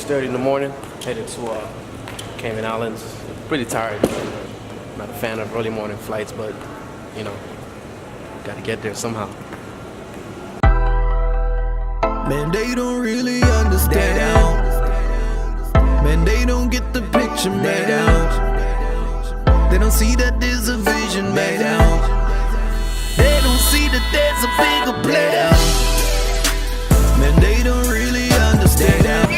6:30 in the morning, headed to Cayman Islands. Pretty tired. Not a fan of early morning flights, but you know, gotta get there somehow. Man, they don't really understand. Man, they don't get the picture, man. They don't see that there's a vision, man. They don't see that there's a bigger plan. Man, they don't really understand.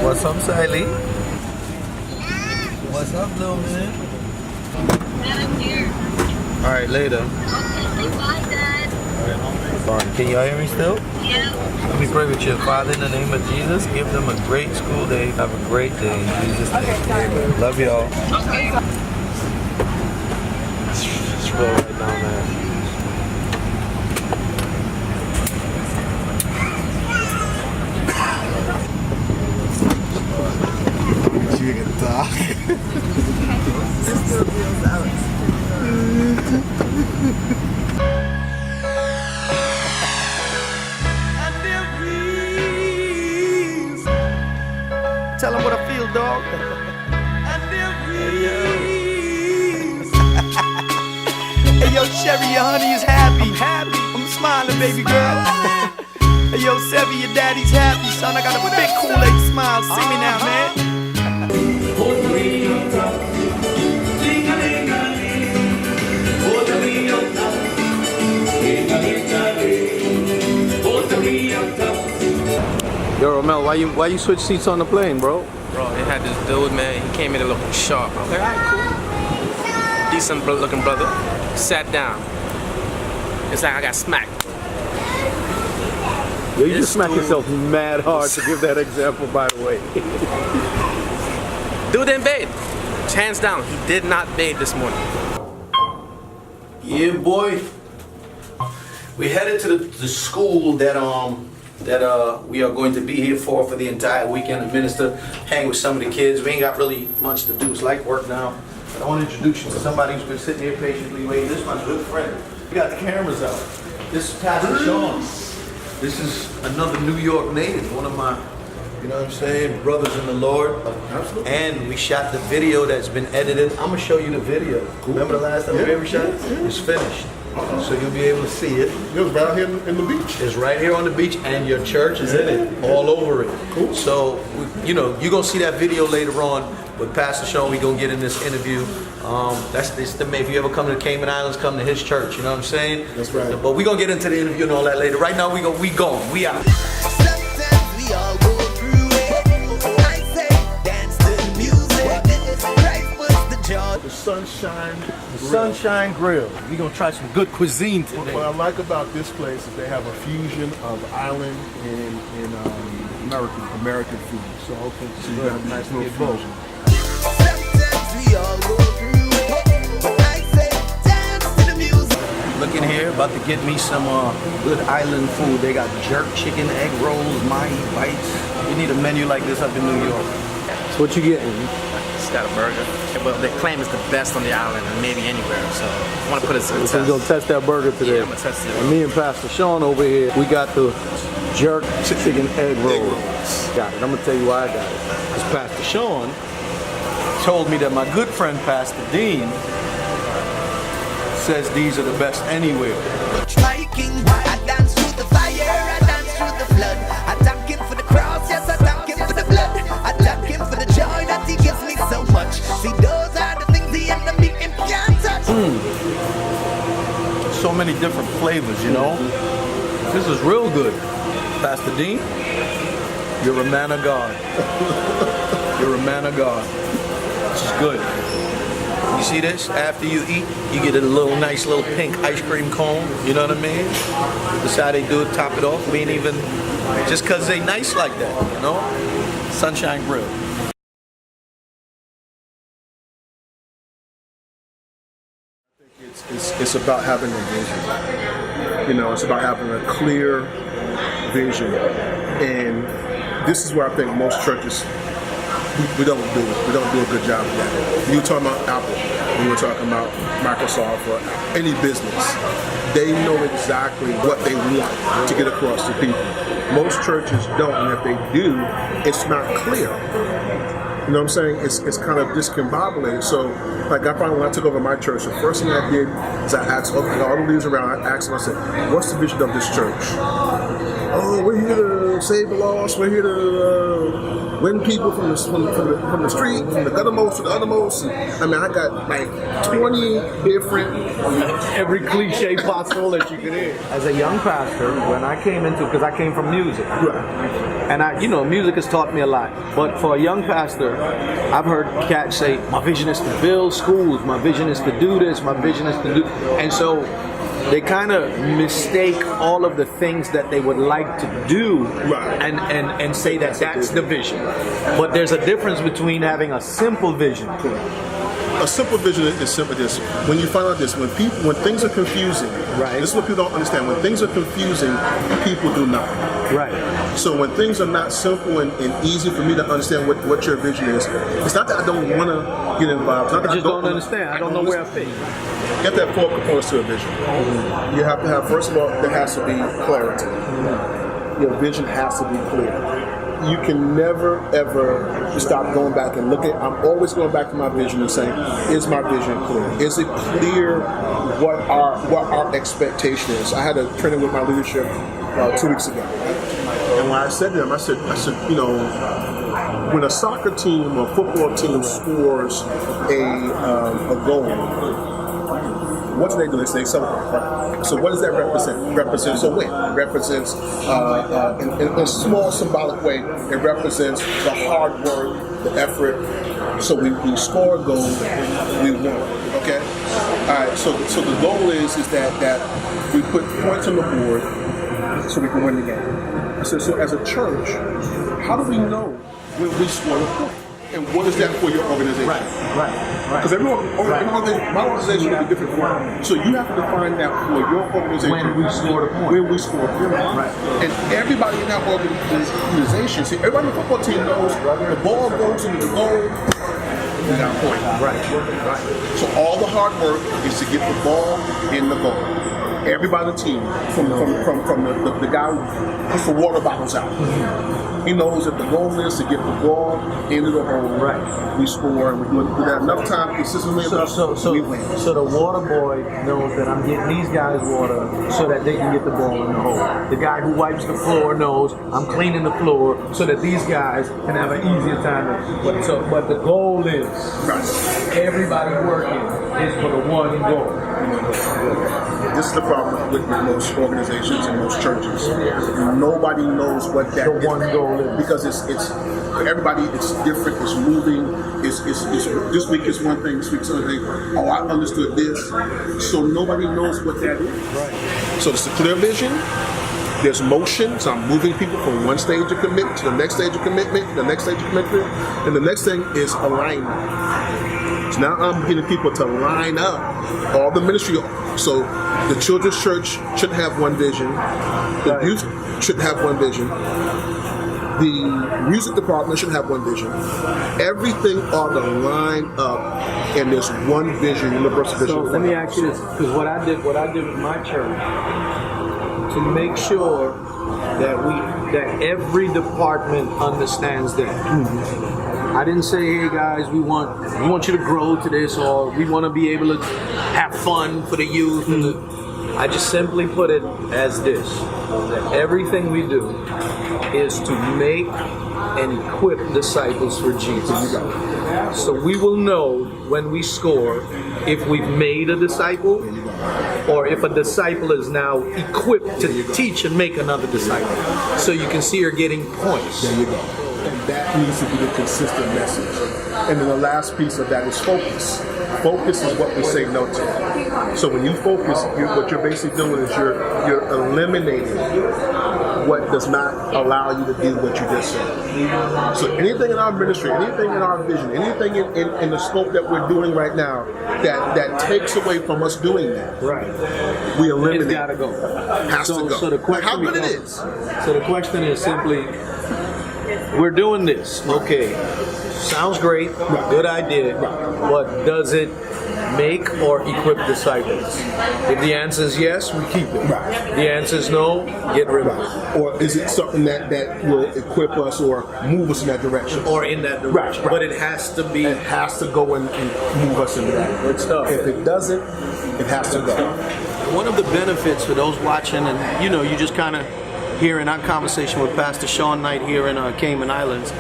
What's up, Sally? What's up, little man? Dad, I'm here. Alright, later. Okay, bye, Dad. Fine. Can y'all hear me still? Yeah. Let me pray with you. Father, in the name of Jesus, give them a great school day. Have a great day. In Jesus' name. Amen. Love y'all. Okay. It's real right now, man. Tell them what I feel, dog. Hey, yo, Sherry, your honey is happy. I'm happy. I'm smiling, baby girl. Hey, yo, Sevy, your daddy's happy, son. I got a big Kool-Aid smile. See me now, man. Yo, Romel, why you switch seats on the plane, bro? Bro, they had this dude, man. He came in looking sharp. I was like, alright, cool. Decent looking brother. Sat down. It's like I got smacked. Yo, you This just smack dude- yourself mad hard to give that example, by the way. Dude didn't bathe. Hands down, he did not bathe this morning. Yeah, boy. We headed to the school that we are going to be here for the entire weekend. The minister, hang with some of the kids. We ain't got really much to do. It's like work now. But I want to introduce you to somebody who's been sitting here patiently waiting. This is my good friend. We got the cameras out. This is Pastor Shawn. This is another New York native, one of my, you know what I'm saying, brothers in the Lord. Absolutely. And we shot the video that's been edited. I'm gonna show you the video. Cool. Remember the last time we ever shot? It's finished. So you'll be able to see it. It was right here in the beach. It's right here on the beach, and your church is in it, all over it. Cool. So, you know, you're gonna see that video later on with Pastor Shawn. We gonna get in this interview. That's the man. If you ever come to the Cayman Islands, come to his church. You know what I'm saying? That's right. But we gonna get into the interview and all that later. Right now, we gone. We out. Sometimes we all go through it. I say dance to the music. Christ was the joy. The Sunshine. Sunshine Grill. We gonna try some good cuisine today. What I like about this place is they have a fusion of island and American food. So so you have a nice little fusion. Sometimes we all go through it. I say dance to the music. Looking here, about to get me some good island food. They got jerk chicken, egg rolls, mahi bites. You need a menu like this up in New York. So what you getting? Just got a burger. Well, they claim it's the best on the island and maybe anywhere. So I want to put it to the So we're test. gonna test that burger today. Yeah, I'm gonna test it. And me and Pastor Shawn over here, we got the jerk chicken egg roll. Got it. I'm gonna tell you why I got it. Because Pastor Shawn told me that my good friend Pastor Dean says these are the best anywhere. Striking, I dance through the fire, I dance through the flood. I thank him for the cross, yes, I thank him for the blood. I thank him for the joy that he gives me so much. See, those are the things the enemy can't touch. So many different flavors, you know. This is real good. Pastor Dean, you're a man of God. You're a man of God. This is good. You see this? After you eat, you get a nice little pink ice cream cone. You know what I mean? That's how they do it, top it off. We ain't even, just because they nice like that, you know? Sunshine Grill. It's about having a vision. You know, it's about having a clear vision. And this is where I think most churches we don't do a good job of that. You were talking about Apple. when we're talking about Microsoft or any business, they know exactly what they want to get across to people. Most churches don't, and if they do, it's not clear. You know what I'm saying? It's kind of discombobulated. So, like I found when I took over my church, the first thing I did is I asked all the leaders around, I asked them, I said, what's the vision of this church? Oh, we're here to save the lost, we're here to win people from the street, from the guttermost to the uttermost. I mean, I got like 20 different, Every cliche possible that you could hear. As a young pastor, when I came into, because I came from music, and music has taught me a lot. But for a young pastor, I've heard cats say, my vision is to build schools, my vision is to do this, my vision is to do, and so they kind of mistake all of the things that they would like to do and say that that's the vision. But there's a difference between having a simple vision. A simple vision is simply this. When you find out this, when things are confusing, this is what people don't understand. When things are confusing, people do nothing. Right. So when things are not simple and easy for me to understand what your vision is, it's not that I don't want to get involved. It's not that I just don't understand. I don't know where I fit. Get that 4 components to a vision. You have to have, first of all, there has to be clarity. Your vision has to be clear. You can never, ever stop going back and looking. I'm always going back to my vision and saying, is my vision clear? Is it clear what our expectation is? I had a training with my leadership 2 weeks ago. And when I said to them, I said, when a soccer team or football team scores a goal, what do they do? They celebrate, right? So what does that represent? It represents a win. It represents, in a small symbolic way, it represents the hard work, the effort. So we score a goal, we win. Okay? All right, so the goal is that we put points on the board so we can win the game. So as a church, how do we know when we score a point? And what is that for your organization? Right. Because my organization will be different for you. So you have to define that for your organization. When we score a point. When we score a point. Right. And everybody in that organization, see, everybody on the football team knows the ball goes into the goal, we got a point. Right. So all the hard work is to get the ball in the goal. Everybody on the team, from the guy who puts the water bottles out. He knows that the goal is to get the ball into the hole. Right. We score, and we do that enough time consistently enough, we win. So the water boy knows that I'm getting these guys water so that they can get the ball in the hole. The guy who wipes the floor knows I'm cleaning the floor so that these guys can have an easier time. But the goal is everybody working is for the one goal. This is the problem with most organizations and most churches. Nobody knows what that the one goal is. Because it's everybody. It's different. It's moving. It's this week is one thing. This week is another thing. Oh, I understood this. So nobody knows what that is. Right. So it's a clear vision. There's motion. So I'm moving people from one stage of commitment to the next stage of commitment, to the next stage of commitment, and the next thing is alignment. So now I'm getting people to line up all the ministry. So the children's church should have one vision. The youth should have one vision. The music department should have one vision. Everything ought to line up, and there's one vision, universal vision. So let me ask you this, because what I did with my church to make sure that every department understands that. Mm-hmm. I didn't say, hey guys, we want you to grow to this, or we want to be able to have fun for the youth. Mm-hmm. I just simply put it as this: that everything we do is to make and equip disciples for Jesus. So we will know when we score if we've made a disciple, or if a disciple is now equipped to teach and make another disciple. So you can see you're getting points. There you go. And that needs to be the consistent message. And then the last piece of that is focus. Focus is what we say no to. So when you focus, what you're basically doing is you're eliminating what does not allow you to do what you just said. So anything in our ministry, anything in our vision, anything in the scope that we're doing right now that takes away from us doing that, we eliminate. It's gotta go. Has to go. So the question how good it is. So the question is simply, we're doing this. Okay. Sounds great. Good idea. But does it make or equip disciples? If the answer is yes, we keep it. Right. The answer is no, get rid of it. Or is it something that will equip us or move us in that direction? Or in that direction. Right. But it has to be. It has to go and move us into that. Good stuff. If it doesn't, it has to go. One of the benefits for those watching, and you just kind of hearing our conversation with Pastor Shawn Knight here in Cayman Islands,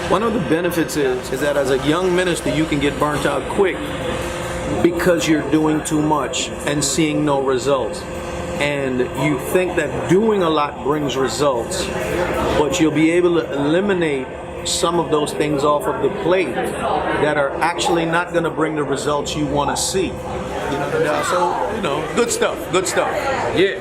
one of the benefits is that as a young minister, you can get burnt out quick because you're doing too much and seeing no results. And you think that doing a lot brings results, but you'll be able to eliminate some of those things off of the plate that are actually not going to bring the results you want to see. So, good stuff. Yeah.